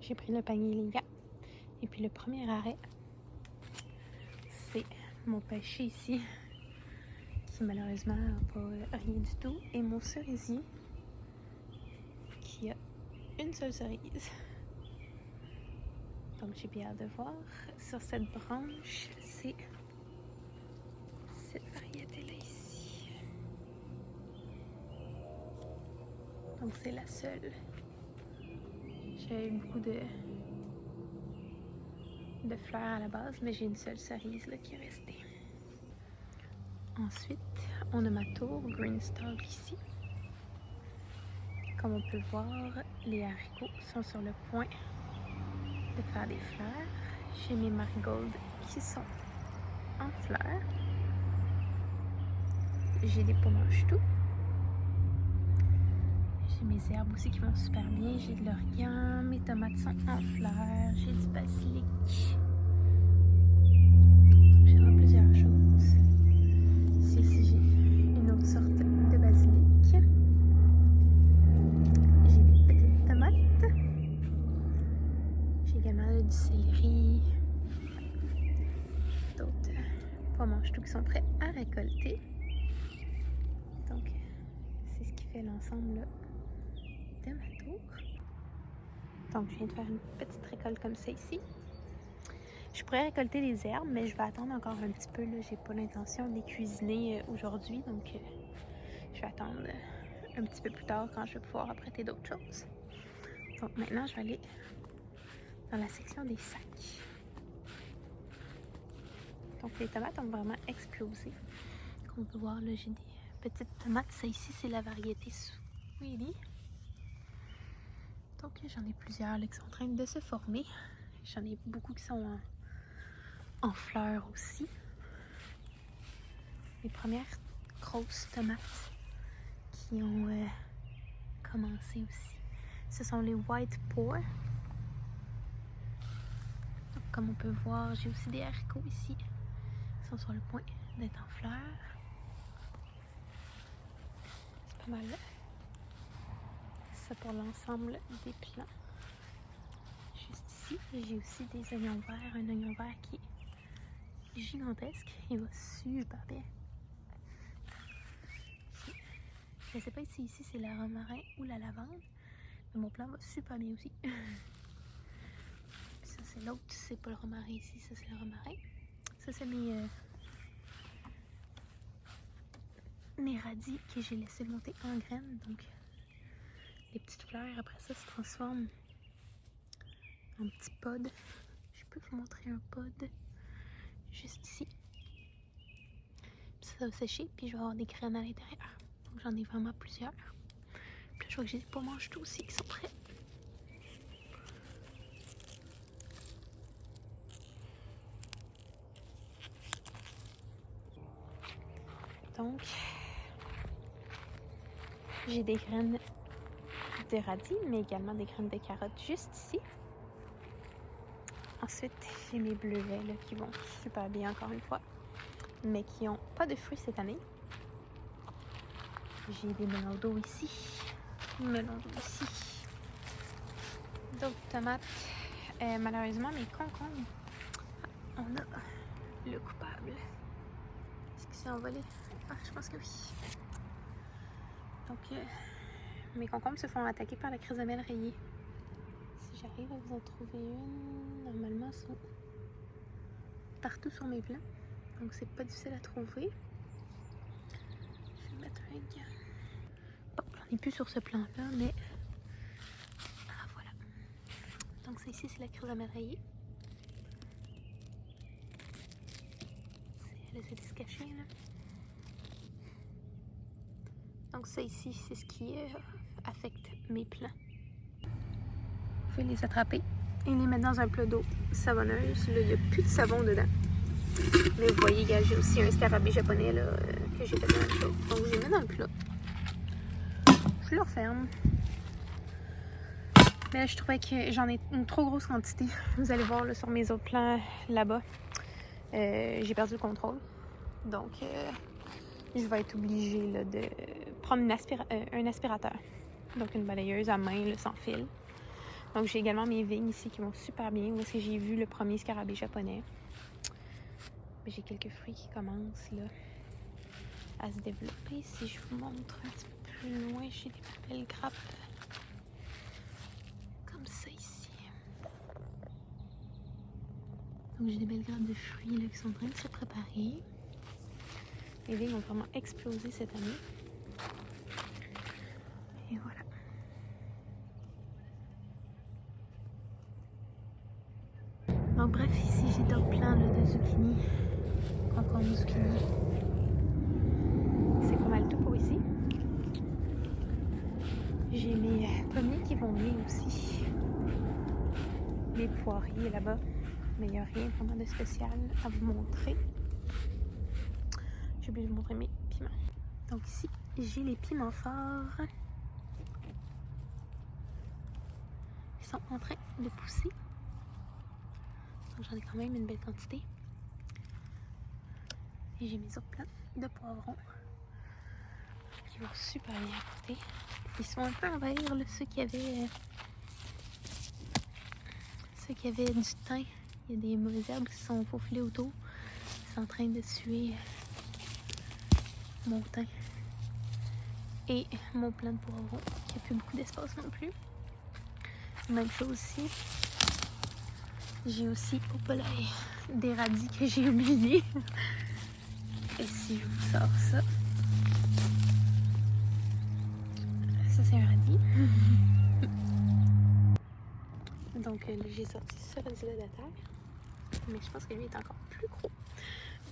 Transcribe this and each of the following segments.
j'ai pris le panier les gars. Et puis le premier arrêt, c'est mon pêcher ici, qui malheureusement n'a pas rien du tout. Et mon cerisier, qui a une seule cerise. Donc j'ai bien hâte de voir. Sur cette branche, c'est cette variété-là ici. Donc c'est la seule. J'avais beaucoup de fleurs à la base, mais j'ai une seule cerise là, qui est restée. Ensuite, on a ma tour Green Star ici. Comme on peut voir, les haricots sont sur le point de faire des fleurs. J'ai mes marigolds qui sont en fleurs. J'ai des pommes-tout. J'ai mes herbes aussi qui vont super bien. J'ai de l'origan, mes tomates sont en fleurs, j'ai du basilic. J'ai vraiment plusieurs choses. Ici aussi, j'ai une autre sorte de basilic. J'ai des petites tomates. J'ai également du céleri. D'autres pommes-tout qui sont prêts à récolter. Donc, c'est ce qui fait l'ensemble de ma tour. Donc, je viens de faire une petite récolte comme ça ici. Je pourrais récolter les herbes, mais je vais attendre encore un petit peu. J'ai pas l'intention de les cuisiner aujourd'hui, donc je vais attendre un petit peu plus tard quand je vais pouvoir apprêter d'autres choses. Donc maintenant, je vais aller dans la section des sacs. Donc les tomates ont vraiment explosé. Comme on peut voir, là, j'ai des petites tomates. Ça ici, c'est la variété Sweetie. Donc j'en ai plusieurs là, qui sont en train de se former. J'en ai beaucoup qui sont en fleurs aussi. Les premières grosses tomates qui ont commencé aussi. Ce sont les White Poor. Donc, comme on peut voir, j'ai aussi des haricots ici qui sont sur le point d'être en fleurs. C'est pas mal là. Ça pour l'ensemble des plants. Juste ici, j'ai aussi des oignons verts. Un oignon vert qui est gigantesque. Il va super bien. Je ne sais pas si ici c'est la romarin ou la lavande, mais mon plant va super bien aussi. Puis ça c'est l'autre, c'est pas le romarin ici, ça c'est le romarin. Ça c'est mes radis que j'ai laissé monter en graines, donc les petites fleurs après ça se transforment en petits pods. Je peux vous montrer un pod juste ici. Puis ça va sécher, puis je vais avoir des graines à l'intérieur. Donc j'en ai vraiment plusieurs. Puis là, je vois que j'ai des pommes-tout aussi qui sont prêts. Donc, j'ai des graines de radis, mais également des graines de carottes juste ici. Ensuite, j'ai mes bleuvets là, qui vont super bien encore une fois, mais qui n'ont pas de fruits cette année. J'ai des melons d'eau ici, d'autres tomates. Malheureusement, mes concombres, on a le coupable. Est-ce qu'il s'est envolé? Ah, je pense que oui. Donc, mes concombres se font attaquer par la chrysomèle rayée. Si j'arrive à vous en trouver une, normalement, elles sont partout sur mes plants. Donc, c'est pas difficile à trouver. Je vais mettre un gant. Bon, j'en ai plus sur ce plan-là, mais... Ah, voilà. Donc, ça ici, c'est la chrysomèle rayée. Elle essaie de se cacher, là. Donc ça ici, c'est ce qui affecte mes plants. Vous pouvez les attraper et les mettre dans un plat d'eau savonneuse. Là, il n'y a plus de savon dedans. Mais vous voyez, j'ai aussi un scarabée japonais là, que j'ai fait dans le plat. Donc je les mets dans le plat. Je le referme. Mais là, je trouvais que j'en ai une trop grosse quantité. Vous allez voir là, sur mes autres plants là-bas. J'ai perdu le contrôle. Donc... je vais être obligée là, de prendre un aspirateur, donc une balayeuse à main là, sans fil, Donc j'ai également mes vignes ici qui vont super bien, où est-ce que j'ai vu le premier scarabée japonais. J'ai quelques fruits qui commencent là à se développer. Si je vous montre un petit peu plus loin, j'ai des belles grappes comme ça ici. Donc j'ai des belles grappes de fruits là, qui sont en train de se préparer. Les vignes ont vraiment explosé cette année. Et voilà. Donc bref, ici j'ai d'autres plants là, de zucchini, concombre zucchini. C'est pas mal tout pour ici. J'ai mes pommiers qui vont bien aussi. Les poiriers là-bas, mais il n'y a rien vraiment de spécial à vous montrer. J'ai oublié de vous montrer mes piments. Donc ici, j'ai les piments forts. Ils sont en train de pousser. Donc j'en ai quand même une belle quantité. Et j'ai mes autres plants de poivrons qui vont super bien à côté. Ils sont un peu envahir là, ceux qui avaient du thym. Il y a des mauvaises herbes qui se sont faufilées autour. C'est en train de tuer mon thym et mon plant de poivrons qui n'a plus beaucoup d'espace non plus. Même chose ici. J'ai aussi des radis que j'ai oubliés. Et si je vous sors ça, ça c'est un radis. Donc là, j'ai sorti ce radis-là de la terre. Mais je pense que lui est encore plus gros.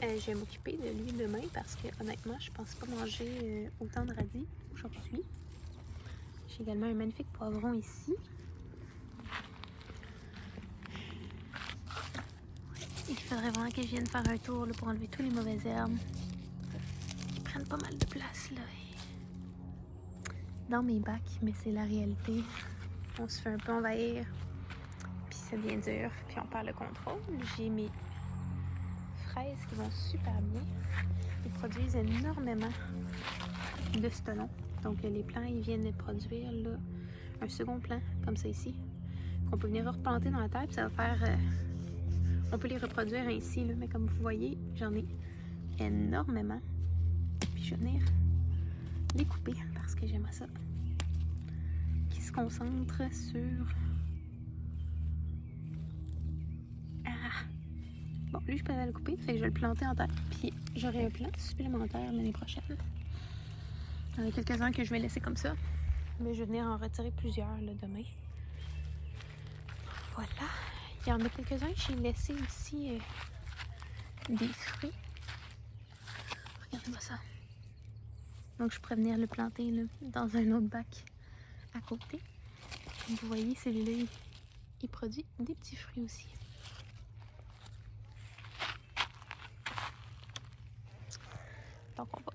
Je vais m'occuper de lui demain parce que honnêtement, je pense pas manger autant de radis aujourd'hui. J'ai également un magnifique poivron ici. Il faudrait vraiment que je vienne faire un tour là, pour enlever tous les mauvaises herbes qui prennent pas mal de place là, dans mes bacs, mais c'est la réalité. On se fait un peu envahir, puis ça devient dur, puis on perd le contrôle. J'ai mes fraises qui vont super bien. Ils produisent énormément de stolons. Donc les plants, ils viennent de produire là, un second plant, comme ça ici, qu'on peut venir replanter dans la terre, puis ça va faire... on peut les reproduire ainsi, là, mais comme vous voyez, j'en ai énormément. Puis je vais venir les couper parce que j'aime ça. Qui se concentre sur... Bon, lui, je peux le couper, fait que je vais le planter en terre. Puis j'aurai un plant supplémentaire l'année prochaine. Il y en a quelques-uns que je vais laisser comme ça. Mais je vais venir en retirer plusieurs là, demain. Voilà. Il y en a quelques-uns que j'ai laissé aussi des fruits. Regardez-moi ça. Donc je pourrais venir le planter là, dans un autre bac à côté. Comme vous voyez, celui-là, il produit des petits fruits aussi. Donc on va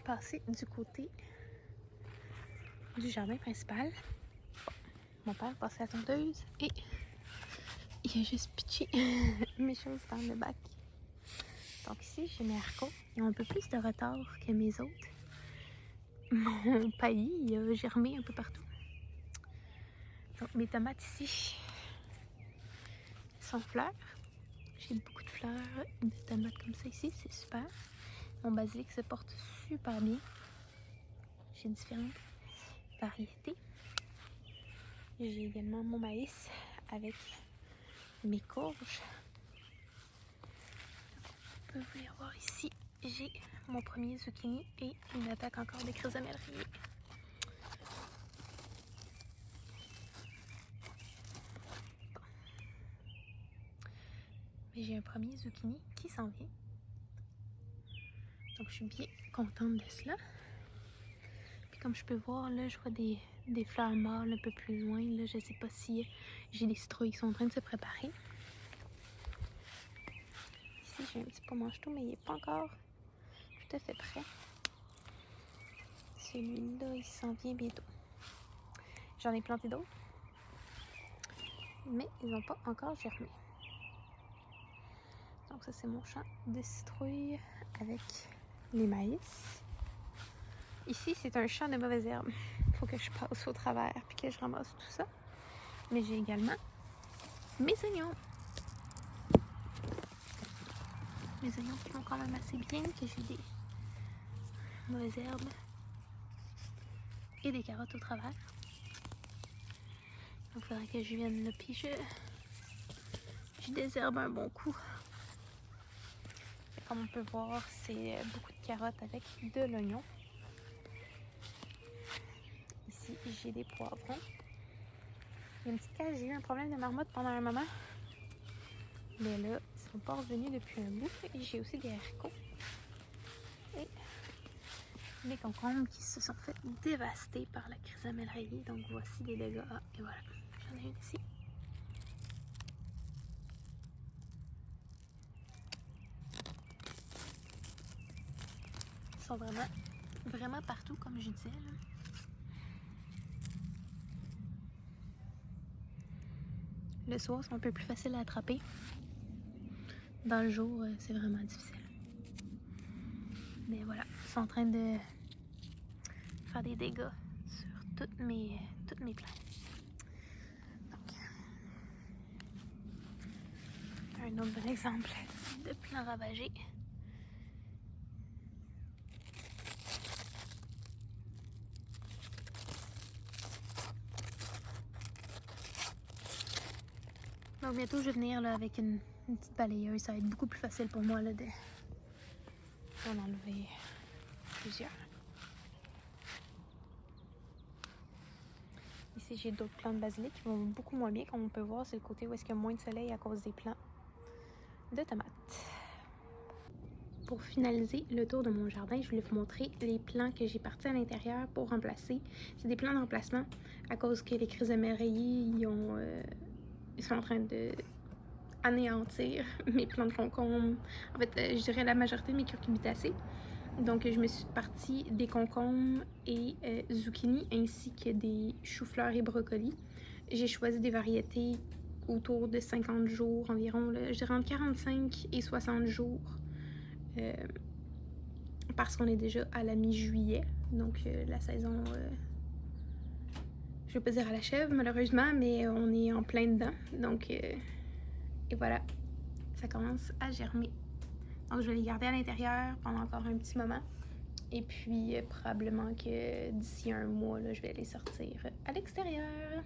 passer du côté du jardin principal. Bon, mon père passait à la tondeuse et il a juste pitché mes choses dans le bac. Donc ici, j'ai mes haricots. Ils ont un peu plus de retard que mes autres. Mon paillis, il a germé un peu partout. Donc mes tomates ici sont fleurs. J'ai beaucoup de fleurs de tomates comme ça ici, c'est super. Mon basilic se porte super bien. J'ai différentes variétés. J'ai également mon maïs avec mes courges. Vous pouvez venir voir ici, j'ai mon premier zucchini et une attaque encore de chrysamelles rayées. Bon. Mais j'ai un premier zucchini qui s'en vient. Donc je suis bien contente de cela. Puis comme je peux voir, là, je vois des fleurs mâles un peu plus loin. Là, je sais pas si j'ai des citrouilles qui sont en train de se préparer. Ici, j'ai un petit pot mange-tout, mais il n'est pas encore tout à fait prêt. Celui-là, il s'en vient bientôt. J'en ai planté d'autres, mais ils n'ont pas encore germé. Donc ça, c'est mon champ de citrouilles avec les maïs. Ici, c'est un champ de mauvaises herbes. Il faut que je passe au travers puis que je ramasse tout ça. Mais j'ai également mes oignons. Mes oignons qui vont quand même assez bien, que j'ai des mauvaises herbes et des carottes au travers. Donc il faudrait que je vienne là, puis je désherbe un bon coup. Et comme on peut voir, c'est beaucoup de carottes avec de l'oignon. Ici, j'ai des poivrons. Il y a une petite cage, j'ai eu un problème de marmotte pendant un moment. Mais là, ils sont pas revenus depuis un bout. Et j'ai aussi des haricots. Et les concombres qui se sont fait dévaster par la chrysamelle rayée. Donc voici les dégâts. Ah, et voilà, j'en ai une ici. Ils sont vraiment partout, comme je disais. Là. Le soir, c'est un peu plus facile à attraper. Dans le jour, c'est vraiment difficile. Mais voilà, ils sont en train de faire des dégâts sur toutes mes plantes. Donc, un autre bon exemple de plants ravagés. Donc bientôt, je vais venir là, avec une petite balayeuse. Ça va être beaucoup plus facile pour moi là, d'en enlever plusieurs. Ici, j'ai d'autres plants de basilic qui vont beaucoup moins bien. Comme on peut voir, c'est le côté où est-ce qu'il y a moins de soleil à cause des plants de tomates. Pour finaliser le tour de mon jardin, je voulais vous montrer les plants que j'ai partis à l'intérieur pour remplacer. C'est des plants de remplacement à cause que les chrysamelles rayées, ils sont en train de anéantir mes plants de concombres. En fait, je dirais la majorité de mes cucurbitacées. Donc, je me suis partie des concombres et zucchini ainsi que des choux-fleurs et brocolis. J'ai choisi des variétés autour de 50 jours environ, là, je dirais entre 45 et 60 jours. Parce qu'on est déjà à la mi-juillet, donc la saison, je vais pas dire à l'achève malheureusement, mais on est en plein dedans, donc et voilà, ça commence à germer. Donc je vais les garder à l'intérieur pendant encore un petit moment, et puis probablement que d'ici un mois, là, je vais les sortir à l'extérieur.